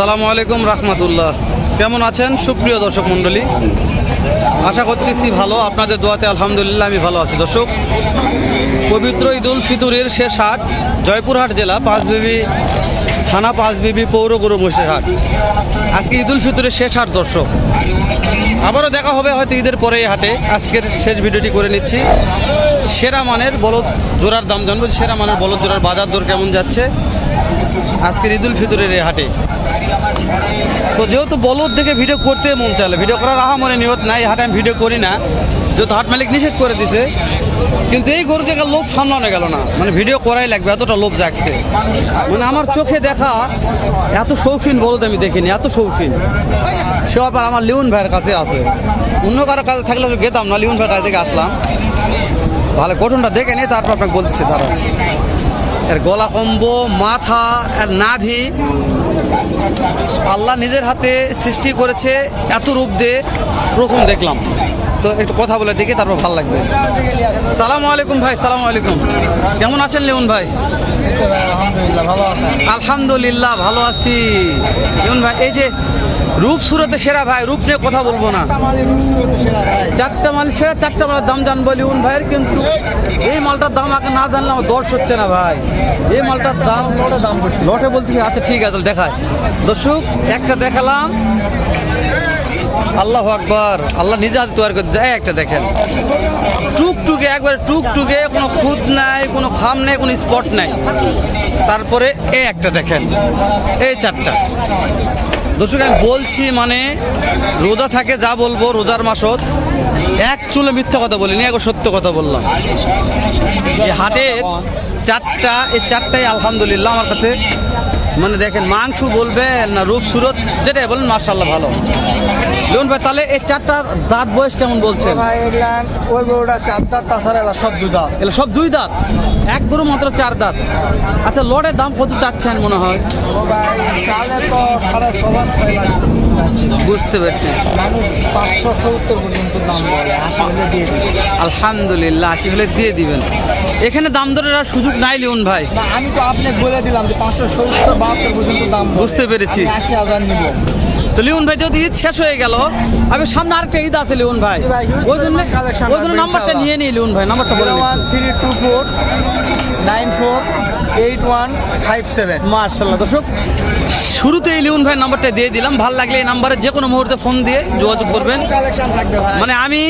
আসসালামু আলাইকুম রহমতুল্লাহ। কেমন আছেন সুপ্রিয় দর্শক মণ্ডলী? আশা করতেছি ভালো, আপনাদের দোয়াতে আলহামদুলিল্লাহ আমি ভালো আছি। দর্শক, পবিত্র ঈদ উল ফিতরের শেষ হাট, জয়পুরহাট জেলা পাঁচবিবি থানা পাঁচবিবি পৌর গরু মহিষের হাট। আজকে ঈদ উল ফিতরের শেষ হাট। দর্শক, আবারও দেখা হবে হয়তো ঈদের পরে এই হাটে। আজকের শেষ ভিডিওটি করে নিচ্ছি। সেরা মানের বলদ জোড়ার দাম জানবো, সেরা মানের বলদ জোড়ার বাজার দর কেমন যাচ্ছে আজকের ঈদ উল ফিতরের এই হাটে। তো যেহেতু বলদ দেখে ভিডিও করতে মন চাইলে, ভিডিও করার মনে নিয়ত নাই, হাটে আমি ভিডিও করি না, যেহেতু হাট মালিক নিষেধ করে দিছে। কিন্তু এই গরু দেখে লোভ সামলানো গেল না, মানে ভিডিও করাই লাগবে, এতটা লোভ জাগছে। মানে আমার চোখে দেখা এত শৌখিন বলদ আমি দেখিনি, এত শৌখিন। সে আবার আমার লিওন ভাইয়ের কাছে আছে, অন্য কারো কাছে থাকলে গেতাম না, লিওন ভাইয়ের কাছ থেকে আসলাম। ভালো গঠনটা দেখে নিয়ে তারপর আপনাকে বলতেছি। তারা এর গলা কম্বো, মাথা, এর নাভি আল্লাহ নিজের হাতে সৃষ্টি করেছে, এত রূপ দিয়ে প্রথম দেখলাম। তো একটু কথা বলে দেখি, তারপর ভালো লাগবে। সালামু আলাইকুম ভাই। সালামু আলাইকুম, কেমন আছেন লিওন ভাই? আলহামদুলিল্লাহ ভালো আছি। লিওন ভাই, এই যে রূপ সুরতে সেরা ভাই, রূপ নিয়ে কথা বলবো না, চারটা মাল সেরা, চারটা মালের দাম জানবো লিওন ভাইয়ের। কিন্তু এই মালটার দাম আগে না জানলে আমার দর্শ হচ্ছে না ভাই। এই মালটার দাম লটে বলতে, আচ্ছা ঠিক আছে দেখায়। দর্শক, একটা দেখালাম, আল্লাহ আকবার, আল্লাহ নিজে হাতে তৈরি করতে যায়। একটা দেখেন, টুকটুকে, একবারে টুকটুকে, কোনো খুদ নাই, কোনো খাম নেই, কোনো স্পট নাই। তারপরে এই একটা দেখেন, এই চারটা। দর্শক, আমি বলছি মানে রোজা থাকে যা বলবো, রোজার মাসত এক চুলে মিথ্যা কথা বলিনি, একবার সত্য কথা বললাম। এই হাটের চারটা, এই চারটাই আলহামদুলিল্লাহ আমার কাছে, মানে দেখেন মাংস বলবেন না রূপ সুরত যেটাই বলেন মাশাআল্লাহ ভালো। লিওন ভাই, তাহলে এই চারটার দাঁত বয়স কেমন বলছেন? ওই গরুটা 4 দাঁত, তাছাড়া এলা সব 2 দাঁত। এগুলো সব 2 দাঁত, এক গরু মাত্র 4 দাঁত। আচ্ছা, লটের দাম কত চাচ্ছেন মনে হয়? বুঝতে পারছি, মানুষ 570 পর্যন্ত দাম বলে, 80 হলে দিয়ে দিবেন। আলহামদুলিল্লাহ 80 হলে দিয়ে দিবেন। এখানে দাম দরের আর সুযোগ নাই লিওন ভাই। না, আমি তো আপনাকে বলে দিলাম যে 570 72 পর্যন্ত দাম বলে। বুঝতে পেরেছি। 80,000 নিব। তো লিওন ভাই, যদি ঈদ শেষ হয়ে গেল, আমি সামনে আরেকটা ঈদ আছে লিওন ভাই, ওই জন্য নাম্বারটা নিয়ে নিই লিওন ভাই, নাম্বারটা বলে নিন। 01324 948157। মাশাআল্লাহ। দর্শক, শুরুতে এই লিওন ভাই নাম্বারটা দিয়ে দিলাম, ভালো লাগলে এই নাম্বারে যে কোনো মুহূর্তে ফোন দিয়ে যোগাযোগ করবেন। মানে আমি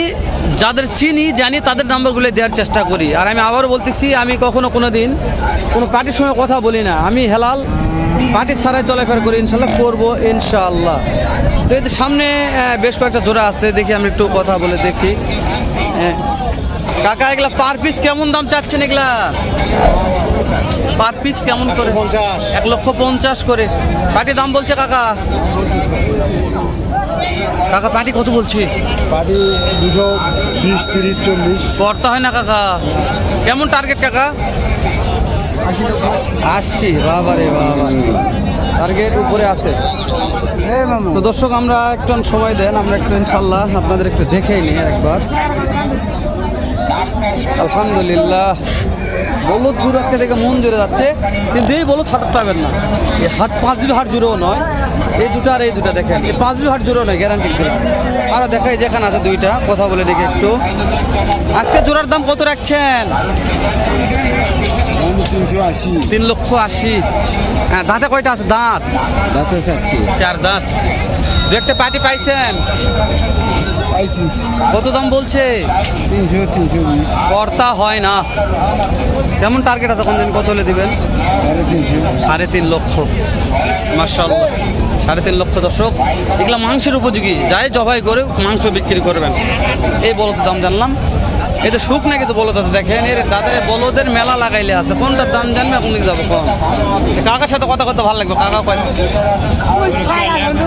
যাদের চিনি জানি তাদের নাম্বারগুলো দেওয়ার চেষ্টা করি। আর আমি আবারও বলতেছি, আমি কখনো কোনো দিন কোনো পার্টির সঙ্গে কথা বলি না, আমি হেলাল পার্টি ছাড়াই চলাফেরা করি, ইনশাল্লাহ করবো ইনশাআল্লাহ। তো এই যে সামনে বেশ কয়েকটা জোড়া আছে, দেখি আমি একটু কথা বলে দেখি। কাকা, এগুলা পার পিস কেমন দাম চাচ্ছেন? এগুলা পার পিস কেমন করে? 1,50,000 করে পাটি দাম বলছে কাকা। কাকা পাটি কত বলছে? পাটি 220 30 40 পড়তা হয় না কাকা। কেমন টার্গেট কাকা? 80। বাবা রে বাবা, টার্গেট উপরে আছে। তো দর্শক, আমরা একটু সময় দেন, আমরা একটু ইনশাল্লাহ আপনাদের একটু দেখেই নিই একবার। আলহামদুলিল্লাহ, বলদ গুরু আজকে দেখে মন জুড়ে যাচ্ছে। কিন্তু এই বলদ হাট পাবেন না, এই হাট পাঁচবি হাট জুড়েও নয়। এই দুটা আর এই দুটা দেখেন, এই পাঁচবি হাট জুড়েও নয়, গ্যারান্টি দিলাম। আর দেখাই যেখানে আছে দুইটা, কথা বলে দেখি একটু। আজকে জোড়ার দাম কত রাখছেন? 3,80,000। হ্যাঁ, দাঁতে কয়টা আছে? দাঁত 4 দাঁত। 2-একটা পার্টি পাইছেন? কত দাম বলছে? 300-320। কর্তা হয় না। কেমন টার্গেট আছে? কোন দিন কত হলে দিবেন? 3.5 লক্ষ। মাশাআল্লাহ, 3.5 লক্ষ। দর্শক, এগুলা মাংসের উপযোগী, যাই জবাই করে মাংস বিক্রি করবেন। এই বলদের দাম জানলাম। এই তো সুখ নাকি তো বলদ আছে, দেখেন এর দাদার বলদের মেলা লাগাইলে আছে। কোনটার দাম জানবে, কোন দিকে যাবো কম? কাকার সাথে কথা কথা ভালো লাগবে। কাকা কয়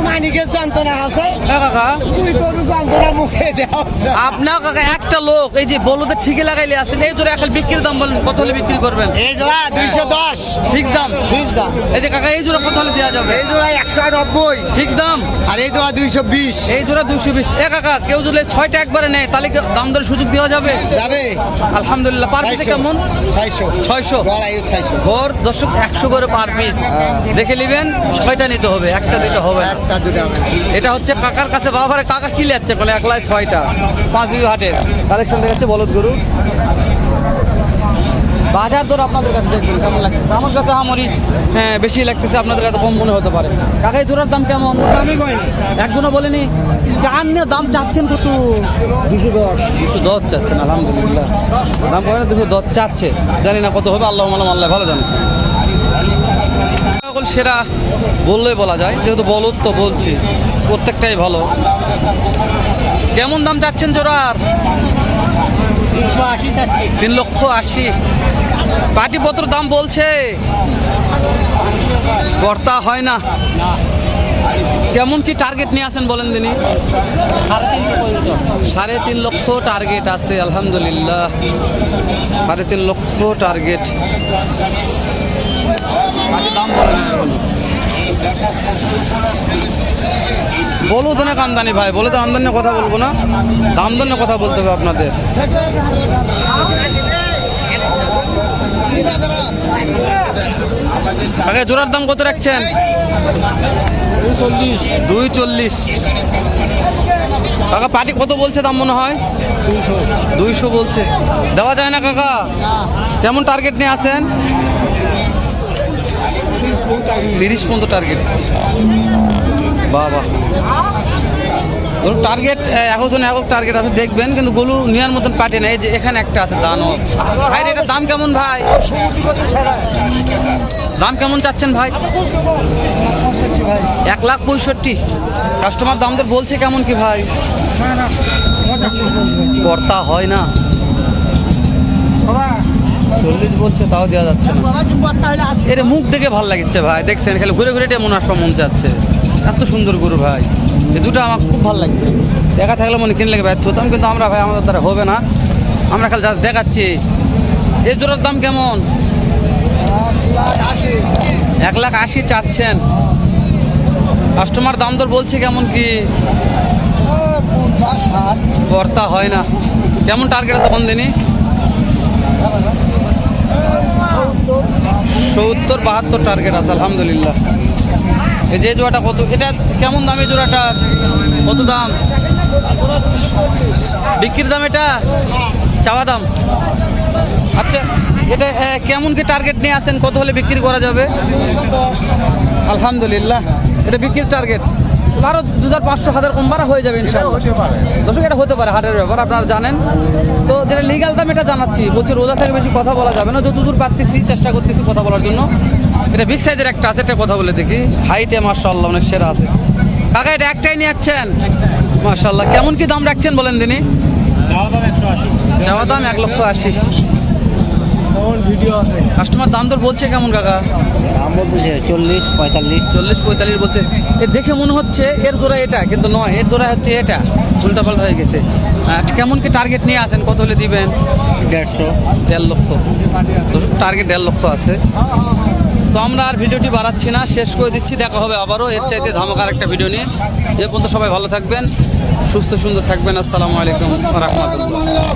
মানিকের জানতো না আছে হ্যাঁ কাকা, তুই গরু জানতো মুখে দেওয়া আপনার কাকা একটা লোক এই যে বলতে ঠিকই লাগাইলে আছেন, এই জোরে এখন বিক্রির দাম বলেন কত হলে বিক্রি করবেন? এই জোড়া 210 ফিক্স দাম। দাম, এই যে কাকা এই জোড়া কত হলে দেওয়া যাবে? এই জোড়া 190, ফিক্স দাম। আর এই জোড়া 220 এই জোড়া 220। এ কাকা কেউ যদি 6টা একবারে নেয় তাহলে কি দাম দরের সুযোগ দেওয়া যাবে? যাবে। আলহামদুলিল্লাহ। পার পিসে কেমন? 600 600। গলায় 600 ওর দর্শক 100 করে পার পিস। হ্যাঁ। দেখে নেবেন, 6টা নিতে হবে, একটা দুটো হবে না। একটা দুটো হবে। এটা হচ্ছে কাকার কাছে, বাবারে কাকা কি যাচ্ছে বলে একলাই 6টা 5 বিঘা হাটের কালেকশন দেখাচ্ছে বলদ গরু। বাজার দর আপনাদের কাছে দেখবেন কেমন লাগতেছে। আমার কাছে আমারই হ্যাঁ বেশি লাগতেছে, আপনাদের কাছে কম মনে হতে পারে। কাকা এই জোড়ার দাম কেমন? আমি কইনি একজনও বলেনি। চান নিয়ে দাম চাচ্ছেন কত? 210 210 চাচ্ছেন। আলহামদুলিল্লাহ দাম করে 210 চাচ্ছে, জানি না কত হবে, আল্লাহ মালাম আল্লাহ ভালো জানে। সকল সেরা বললেই বলা যায়, যেহেতু বলদ তো বলছি, প্রত্যেকটাই ভালো। কেমন দাম চাচ্ছেন জোড়ার? 380 চাচ্ছি। 3,80,000। পাটিপত্র দাম বলছে, কর্তা হয় না। কেমন কি টার্গেট নিয়ে আসেন বলেন দিনি? 3.5 লক্ষ টার্গেট আছে। আলহামদুলিল্লাহ 3.5 লক্ষ টার্গেট। দাম বলেন এখনো। বলো তো না আমদানি ভাই, বলে তো আমদানি কথা বলবো না, দাম দর কথা বলতে হবে আপনাদের। আগে জোড়ার দাম কত রাখছেন? 240। কাকা পাটি কত বলছে দাম মনে হয়? 200 বলছে। দেওয়া যায় না কাকা? কেমন টার্গেট নিয়ে আসেন? 30 পর্যন্ত টার্গেট। বাহ বাহ, ধরুন টার্গেট একজন একক টার্গেট আছে, দেখবেন কিন্তু গরু নেওয়ার মতন পাটে না। এই যে এখানে একটা আছে দানব ভাই, এটার দাম কেমন ভাই? দাম কেমন চাচ্ছেন ভাই? 1,65,000। কাস্টমার দামদের বলছে কেমন কি ভাই? কর্তা হয় না। 40 বলছে, তাও দেওয়া যাচ্ছে না। এর মুখ দেখে ভালো লাগছে ভাই, দেখছেন খালি ঘুরে ঘুরে মনে আসা মন যাচ্ছে। এত সুন্দর গরু ভাই, এই দুটো আমার খুব ভালো লাগছে। দেখা থাকলে মনে কিনলে ব্যর্থ হতাম, কিন্তু আমরা ভাই আমাদের দ্বারা হবে না, আমরা খালি জাস্ট দেখাচ্ছি। এই জোড়ার দাম কেমন? 1,80,000 চাচ্ছেন। কাস্টমার দাম দর বলছে কেমন কি? 50-60 কর্তা হয় না। কেমন টার্গেট আছে কোন দিনই? 70-72 টার্গেট আছে। আলহামদুলিল্লাহ। এই যে জোড়াটা কত, এটা কেমন দাম? এই জোড়াটা কত দাম? বিক্রির দাম এটা? চাওয়া দাম? আচ্ছা, এটা কেমন কি টার্গেট নিয়ে আসেন, কত হলে বিক্রি করা যাবে? 210। আলহামদুলিল্লাহ এটা বিক্রির টার্গেট। আরও 2,500-1,000 কম বাড়া হয়ে যাবে ইনশাআল্লাহ। দর্শক এটা হতে পারে, হাটের ব্যাপার আপনারা জানেন তো। যেটা লিগাল দাম এটা জানাচ্ছি, বলছি রোজা থেকে বেশি কথা বলা যাবে না, যতদূর পারতেছি চেষ্টা করতেছি কথা বলার জন্য। এটা বিগ সাইজের একটা আছে, এটা কথা বলে দেখি। হাইটে মাশাআল্লাহ অনেক সেরা আছে। কাকা এটা একটাই নিয়ে যাচ্ছেন? মাশাআল্লাহ। কেমন কি দাম রাখছেন বলেন দিনই? চাওয়া দাম 1,80,000। ভিডিও আছে, কাস্টমার দাম দর বলছে কেমন কাকা? দাম বলতেছে 40-45। 40-45 বলছে। এ দেখে মনে হচ্ছে এর জোড়া এটা, কিন্তু নয়, এর জোড়া হচ্ছে এটা, উল্টাপাল্টা হয়ে গেছে। কেমন কি টার্গেট নিয়ে আসেন, কত হলে দিবেন? 1.5 লক্ষ। টার্গেট 1.5 লক্ষ আছে। তো আমরা আর ভিডিওটি বাড়াচ্ছি না, শেষ করে দিচ্ছি। দেখা হবে আবারও এর চাইতে ধামাকার একটা ভিডিও নিয়ে। যে পর্যন্ত সবাই ভালো থাকবেন, সুস্থ সুন্দর থাকবেন। আসসালামু আলাইকুম ওয়া রাহমাতুল্লাহ।